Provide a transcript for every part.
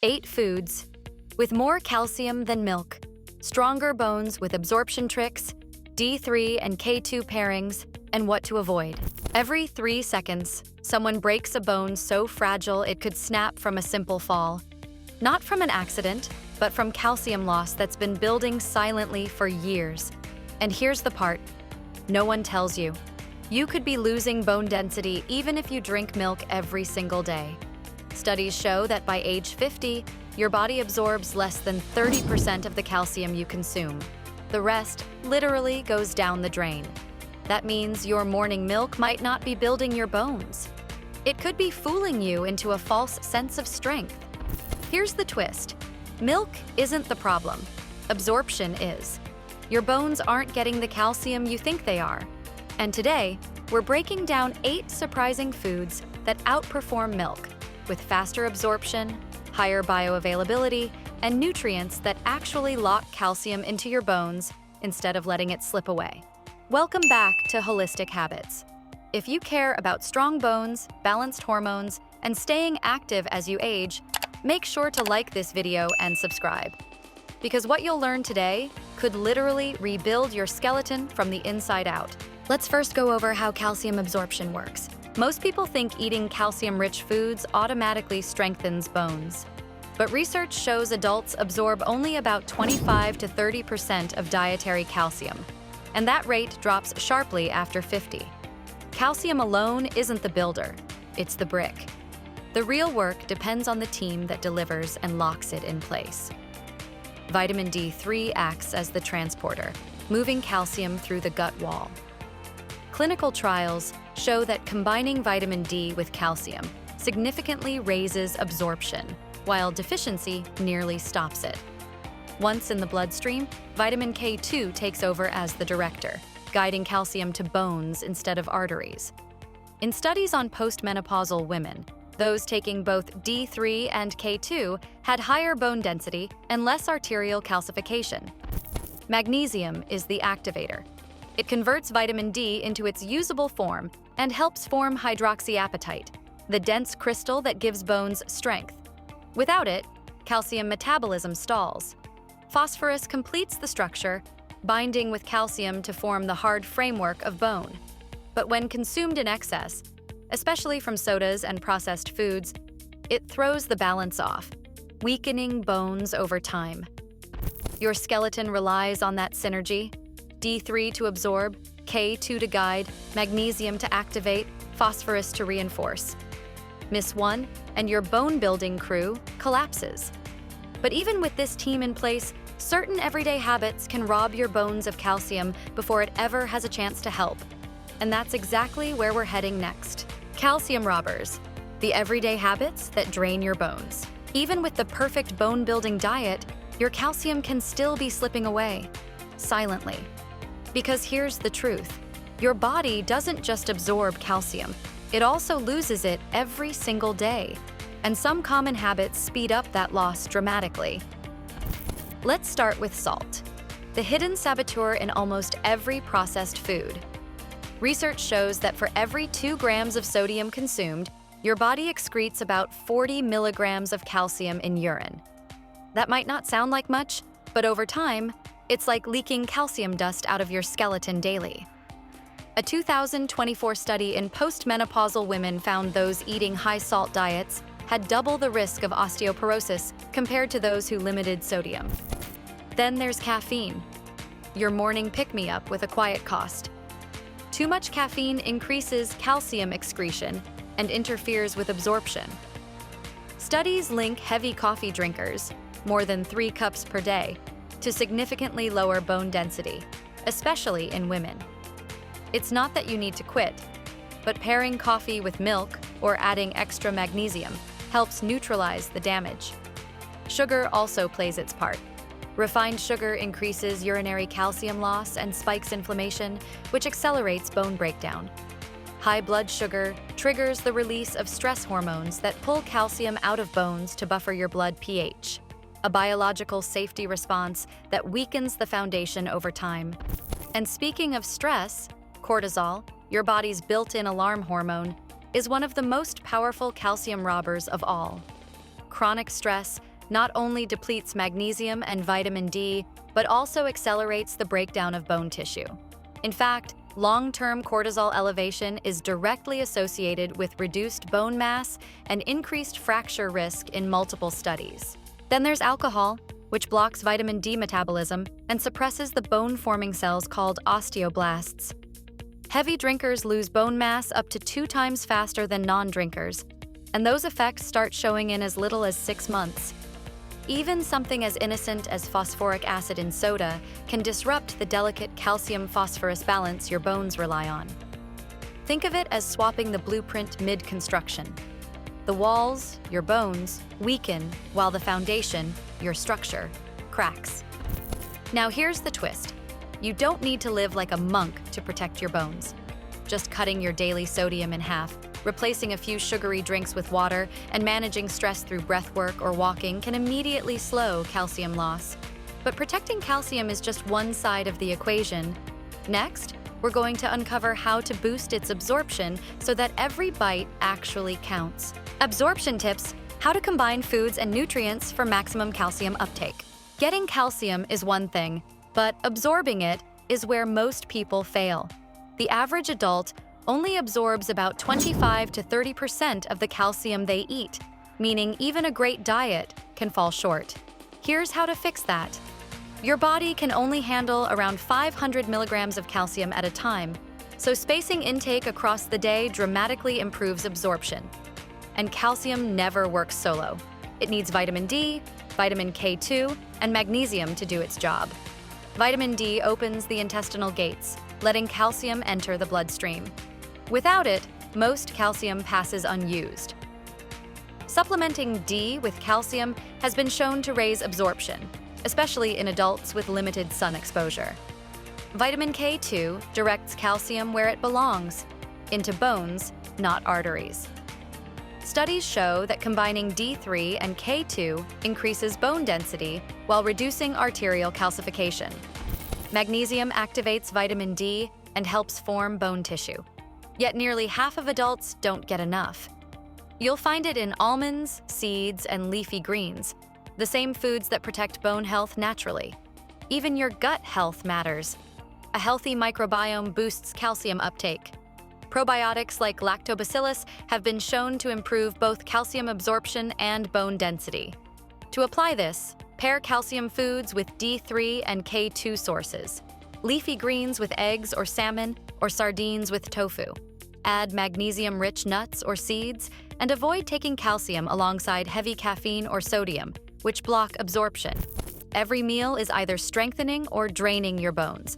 8 foods with more calcium than milk, stronger bones with absorption tricks, D3 and K2 pairings, and what to avoid. Every 3 seconds, someone breaks a bone so fragile it could snap from a simple fall. Not from an accident, but from calcium loss that's been building silently for years. And here's the part no one tells you. You could be losing bone density even if you drink milk every single day. Studies show that by age 50, your body absorbs less than 30% of the calcium you consume. The rest literally goes down the drain. That means your morning milk might not be building your bones. It could be fooling you into a false sense of strength. Here's the twist. Milk isn't the problem. Absorption is. Your bones aren't getting the calcium you think they are. And today, we're breaking down 8 surprising foods that outperform milk, with faster absorption, higher bioavailability, and nutrients that actually lock calcium into your bones instead of letting it slip away. Welcome back to Holistic Habits. If you care about strong bones, balanced hormones, and staying active as you age, make sure to like this video and subscribe. Because what you'll learn today could literally rebuild your skeleton from the inside out. Let's first go over how calcium absorption works. Most people think eating calcium-rich foods automatically strengthens bones. But research shows adults absorb only about 25 to 30% of dietary calcium, and that rate drops sharply after 50. Calcium alone isn't the builder, it's the brick. The real work depends on the team that delivers and locks it in place. Vitamin D3 acts as the transporter, moving calcium through the gut wall. Clinical trials show that combining vitamin D with calcium significantly raises absorption, while deficiency nearly stops it. Once in the bloodstream, vitamin K2 takes over as the director, guiding calcium to bones instead of arteries. In studies on postmenopausal women, those taking both D3 and K2 had higher bone density and less arterial calcification. Magnesium is the activator. It converts vitamin D into its usable form and helps form hydroxyapatite, the dense crystal that gives bones strength. Without it, calcium metabolism stalls. Phosphorus completes the structure, binding with calcium to form the hard framework of bone. But when consumed in excess, especially from sodas and processed foods, it throws the balance off, weakening bones over time. Your skeleton relies on that synergy: D3 to absorb, K2 to guide, magnesium to activate, phosphorus to reinforce. Miss one, and your bone-building crew collapses. But even with this team in place, certain everyday habits can rob your bones of calcium before it ever has a chance to help. And that's exactly where we're heading next. Calcium robbers, the everyday habits that drain your bones. Even with the perfect bone-building diet, your calcium can still be slipping away, silently. Because here's the truth. Your body doesn't just absorb calcium, it also loses it every single day. And some common habits speed up that loss dramatically. Let's start with salt, the hidden saboteur in almost every processed food. Research shows that for every 2 grams of sodium consumed, your body excretes about 40 milligrams of calcium in urine. That might not sound like much, but over time, it's like leaking calcium dust out of your skeleton daily. A 2024 study in postmenopausal women found those eating high-salt diets had double the risk of osteoporosis compared to those who limited sodium. Then there's caffeine, your morning pick-me-up with a quiet cost. Too much caffeine increases calcium excretion and interferes with absorption. Studies link heavy coffee drinkers, more than 3 cups per day, to significantly lower bone density, especially in women. It's not that you need to quit, but pairing coffee with milk or adding extra magnesium helps neutralize the damage. Sugar also plays its part. Refined sugar increases urinary calcium loss and spikes inflammation, which accelerates bone breakdown. High blood sugar triggers the release of stress hormones that pull calcium out of bones to buffer your blood pH, a biological safety response that weakens the foundation over time. And speaking of stress, cortisol, your body's built-in alarm hormone, is one of the most powerful calcium robbers of all. Chronic stress not only depletes magnesium and vitamin D, but also accelerates the breakdown of bone tissue. In fact, long-term cortisol elevation is directly associated with reduced bone mass and increased fracture risk in multiple studies. Then there's alcohol, which blocks vitamin D metabolism and suppresses the bone-forming cells called osteoblasts. Heavy drinkers lose bone mass up to 2 times faster than non-drinkers, and those effects start showing in as little as 6 months. Even something as innocent as phosphoric acid in soda can disrupt the delicate calcium-phosphorus balance your bones rely on. Think of it as swapping the blueprint mid-construction. The walls, your bones, weaken, while the foundation, your structure, cracks. Now here's the twist. You don't need to live like a monk to protect your bones. Just cutting your daily sodium in half, replacing a few sugary drinks with water, and managing stress through breathwork or walking can immediately slow calcium loss. But protecting calcium is just one side of the equation. Next, we're going to uncover how to boost its absorption so that every bite actually counts. Absorption tips: how to combine foods and nutrients for maximum calcium uptake. Getting calcium is one thing, but absorbing it is where most people fail. The average adult only absorbs about 25 to 30% of the calcium they eat, meaning even a great diet can fall short. Here's how to fix that. Your body can only handle around 500 milligrams of calcium at a time, so spacing intake across the day dramatically improves absorption. And calcium never works solo. It needs vitamin D, vitamin K2, and magnesium to do its job. Vitamin D opens the intestinal gates, letting calcium enter the bloodstream. Without it, most calcium passes unused. Supplementing D with calcium has been shown to raise absorption, especially in adults with limited sun exposure. Vitamin K2 directs calcium where it belongs, into bones, not arteries. Studies show that combining D3 and K2 increases bone density while reducing arterial calcification. Magnesium activates vitamin D and helps form bone tissue. Yet nearly half of adults don't get enough. You'll find it in almonds, seeds, and leafy greens, the same foods that protect bone health naturally. Even your gut health matters. A healthy microbiome boosts calcium uptake. Probiotics like lactobacillus have been shown to improve both calcium absorption and bone density. To apply this, pair calcium foods with D3 and K2 sources. Leafy greens with eggs or salmon, or sardines with tofu. Add magnesium-rich nuts or seeds, and avoid taking calcium alongside heavy caffeine or sodium, which block absorption. Every meal is either strengthening or draining your bones.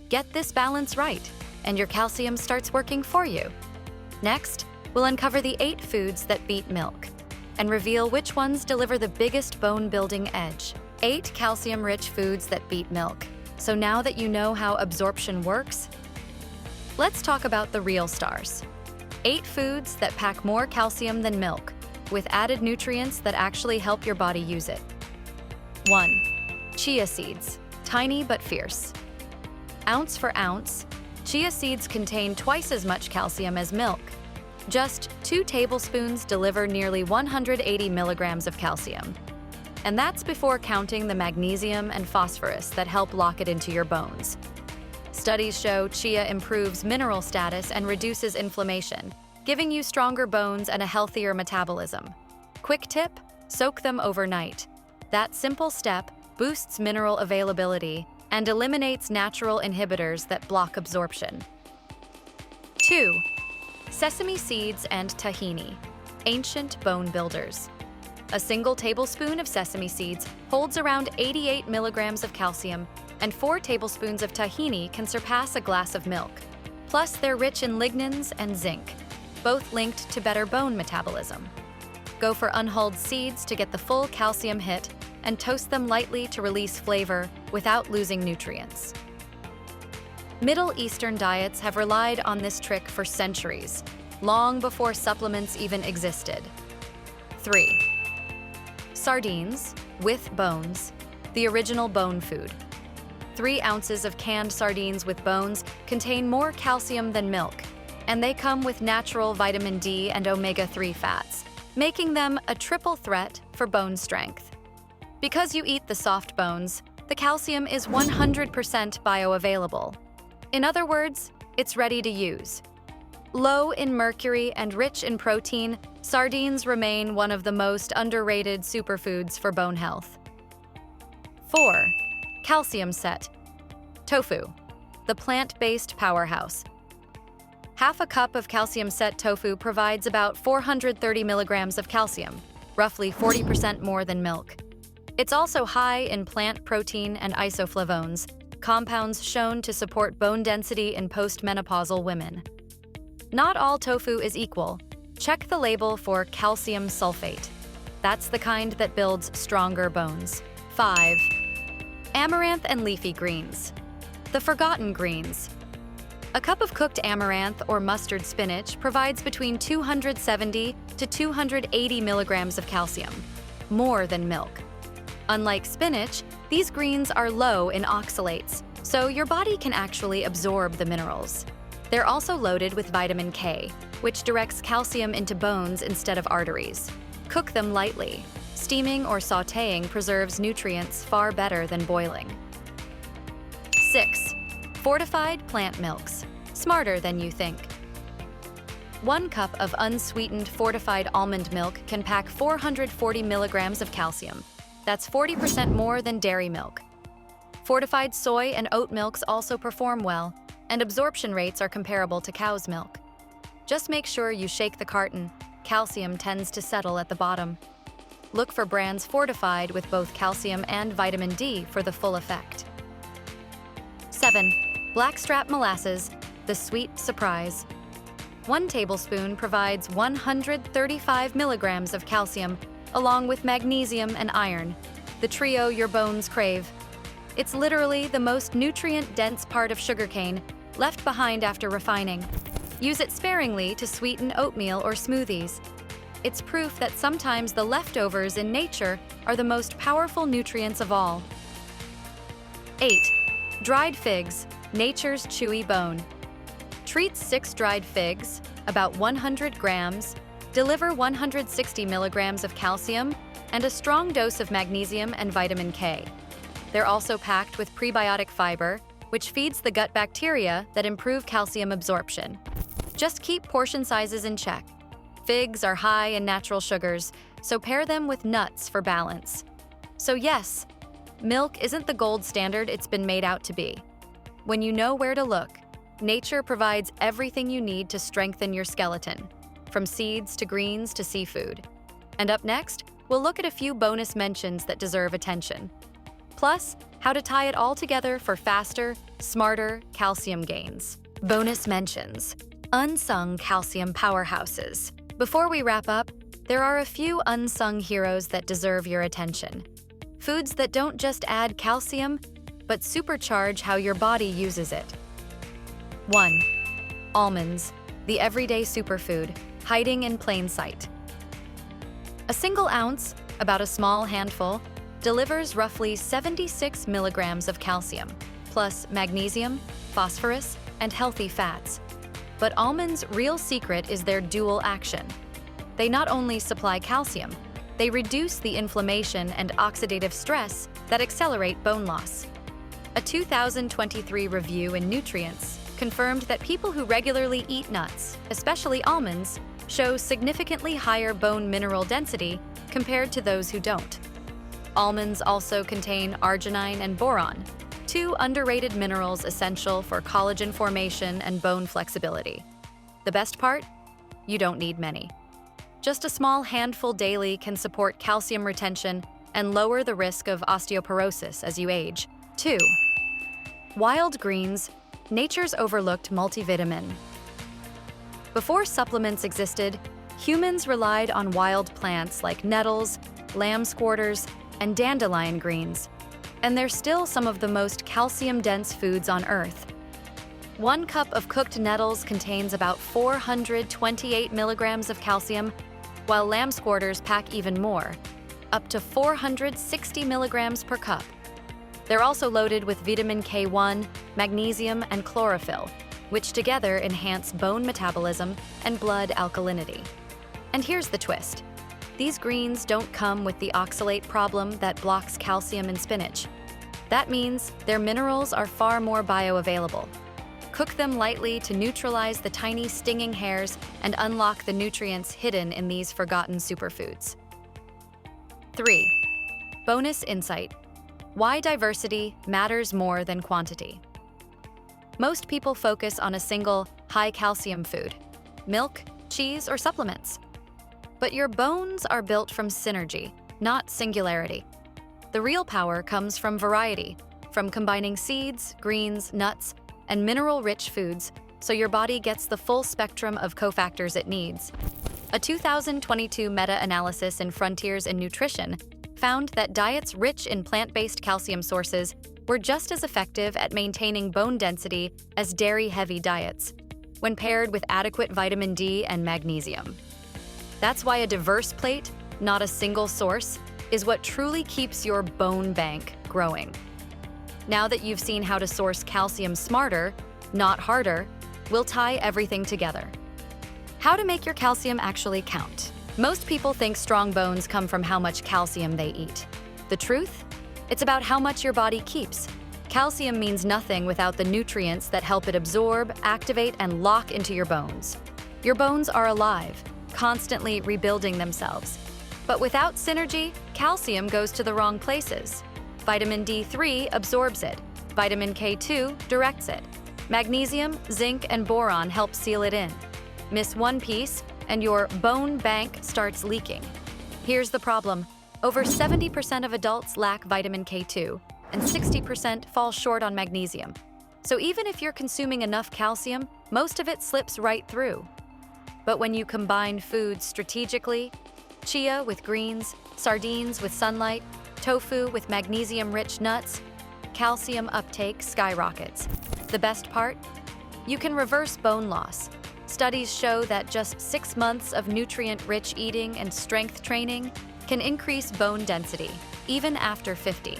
Get this balance right, and your calcium starts working for you. Next, we'll uncover the 8 foods that beat milk and reveal which ones deliver the biggest bone-building edge. 8 calcium-rich foods that beat milk. So now that you know how absorption works, let's talk about the real stars. 8 foods that pack more calcium than milk, with added nutrients that actually help your body use it. 1. Chia seeds, tiny but fierce. Ounce for ounce, chia seeds contain twice as much calcium as milk. Just 2 tablespoons deliver nearly 180 milligrams of calcium. And that's before counting the magnesium and phosphorus that help lock it into your bones. Studies show chia improves mineral status and reduces inflammation, giving you stronger bones and a healthier metabolism. Quick tip: soak them overnight. That simple step boosts mineral availability and eliminates natural inhibitors that block absorption. 2. Sesame seeds and tahini, ancient bone builders. A single tablespoon of sesame seeds holds around 88 milligrams of calcium, and 4 tablespoons of tahini can surpass a glass of milk. Plus, they're rich in lignans and zinc, both linked to better bone metabolism. Go for unhulled seeds to get the full calcium hit, and toast them lightly to release flavor without losing nutrients. Middle Eastern diets have relied on this trick for centuries, long before supplements even existed. 3. Sardines, with bones, the original bone food. 3 ounces of canned sardines with bones contain more calcium than milk, and they come with natural vitamin D and omega-3 fats, making them a triple threat for bone strength. Because you eat the soft bones, the calcium is 100% bioavailable. In other words, it's ready to use. Low in mercury and rich in protein, sardines remain one of the most underrated superfoods for bone health. 4. Calcium set. Tofu, the plant-based powerhouse. Half a cup of calcium-set tofu provides about 430 milligrams of calcium, roughly 40% more than milk. It's also high in plant protein and isoflavones, compounds shown to support bone density in postmenopausal women. Not all tofu is equal. Check the label for calcium sulfate. That's the kind that builds stronger bones. 5. Amaranth and leafy greens. The forgotten greens. A cup of cooked amaranth or mustard spinach provides between 270 to 280 milligrams of calcium, more than milk. Unlike spinach, these greens are low in oxalates, so your body can actually absorb the minerals. They're also loaded with vitamin K, which directs calcium into bones instead of arteries. Cook them lightly. Steaming or sautéing preserves nutrients far better than boiling. 6. Fortified plant milks. Smarter than you think. 1 cup of unsweetened fortified almond milk can pack 440 milligrams of calcium. That's 40% more than dairy milk. Fortified soy and oat milks also perform well, and absorption rates are comparable to cow's milk. Just make sure you shake the carton. Calcium tends to settle at the bottom. Look for brands fortified with both calcium and vitamin D for the full effect. 7. Blackstrap molasses, the sweet surprise. 1 tablespoon provides 135 milligrams of calcium, along with magnesium and iron, the trio your bones crave. It's literally the most nutrient-dense part of sugarcane, left behind after refining. Use it sparingly to sweeten oatmeal or smoothies. It's proof that sometimes the leftovers in nature are the most powerful nutrients of all. 8. Dried figs, nature's chewy bone. Treat 6 dried figs, about 100 grams, deliver 160 milligrams of calcium and a strong dose of magnesium and vitamin K. They're also packed with prebiotic fiber, which feeds the gut bacteria that improve calcium absorption. Just keep portion sizes in check. Figs are high in natural sugars, so pair them with nuts for balance. So yes, milk isn't the gold standard it's been made out to be. When you know where to look, nature provides everything you need to strengthen your skeleton, from seeds to greens to seafood. And up next, we'll look at a few bonus mentions that deserve attention. Plus, how to tie it all together for faster, smarter calcium gains. Bonus mentions. Unsung calcium powerhouses. Before we wrap up, there are a few unsung heroes that deserve your attention. Foods that don't just add calcium, but supercharge how your body uses it. 1. Almonds, the everyday superfood, hiding in plain sight. A single ounce, about a small handful, delivers roughly 76 milligrams of calcium, plus magnesium, phosphorus, and healthy fats. But almonds' real secret is their dual action. They not only supply calcium, they reduce the inflammation and oxidative stress that accelerate bone loss. A 2023 review in Nutrients confirmed that people who regularly eat nuts, especially almonds, show significantly higher bone mineral density compared to those who don't. Almonds also contain arginine and boron, 2 underrated minerals essential for collagen formation and bone flexibility. The best part? You don't need many. Just a small handful daily can support calcium retention and lower the risk of osteoporosis as you age. 2. Wild greens, nature's overlooked multivitamin. Before supplements existed, humans relied on wild plants like nettles, lamb's quarters, and dandelion greens, and they're still some of the most calcium-dense foods on Earth. 1 cup of cooked nettles contains about 428 milligrams of calcium, while lamb's quarters pack even more, up to 460 milligrams per cup. They're also loaded with vitamin K1, magnesium, and chlorophyll, which together enhance bone metabolism and blood alkalinity. And here's the twist. These greens don't come with the oxalate problem that blocks calcium in spinach. That means their minerals are far more bioavailable. Cook them lightly to neutralize the tiny stinging hairs and unlock the nutrients hidden in these forgotten superfoods. 3. Bonus insight: why diversity matters more than quantity. Most people focus on a single, high-calcium food: milk, cheese, or supplements. But your bones are built from synergy, not singularity. The real power comes from variety, from combining seeds, greens, nuts, and mineral-rich foods so your body gets the full spectrum of cofactors it needs. A 2022 meta-analysis in Frontiers in Nutrition found that diets rich in plant-based calcium sources were just as effective at maintaining bone density as dairy-heavy diets, when paired with adequate vitamin D and magnesium. That's why a diverse plate, not a single source, is what truly keeps your bone bank growing. Now that you've seen how to source calcium smarter, not harder, we'll tie everything together. How to make your calcium actually count. Most people think strong bones come from how much calcium they eat. The truth? It's about how much your body keeps. Calcium means nothing without the nutrients that help it absorb, activate, and lock into your bones. Your bones are alive, constantly rebuilding themselves. But without synergy, calcium goes to the wrong places. Vitamin D3 absorbs it. Vitamin K2 directs it. Magnesium, zinc, and boron help seal it in. Miss one piece, and your bone bank starts leaking. Here's the problem. Over 70% of adults lack vitamin K2, and 60% fall short on magnesium. So even if you're consuming enough calcium, most of it slips right through. But when you combine foods strategically, chia with greens, sardines with sunlight, tofu with magnesium-rich nuts, calcium uptake skyrockets. The best part? You can reverse bone loss. Studies show that just 6 months of nutrient-rich eating and strength training can increase bone density, even after 50.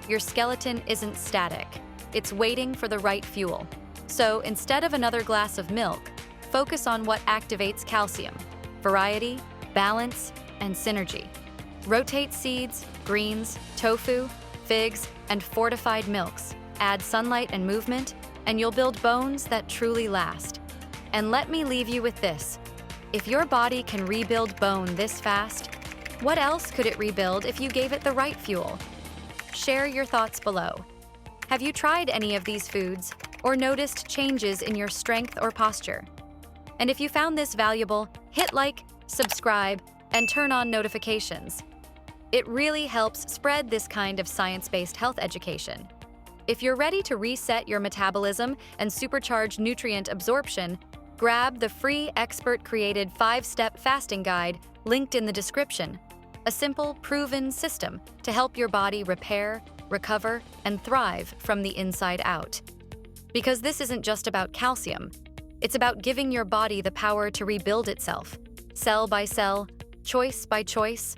Your skeleton isn't static. It's waiting for the right fuel. So instead of another glass of milk, focus on what activates calcium: variety, balance, and synergy. Rotate seeds, greens, tofu, figs, and fortified milks. Add sunlight and movement, and you'll build bones that truly last. And let me leave you with this. If your body can rebuild bone this fast, what else could it rebuild if you gave it the right fuel? Share your thoughts below. Have you tried any of these foods or noticed changes in your strength or posture? And if you found this valuable, hit like, subscribe, and turn on notifications. It really helps spread this kind of science-based health education. If you're ready to reset your metabolism and supercharge nutrient absorption, grab the free expert-created 5-step fasting guide linked in the description. A simple, proven system to help your body repair, recover, and thrive from the inside out. Because this isn't just about calcium. It's about giving your body the power to rebuild itself, cell by cell, choice by choice,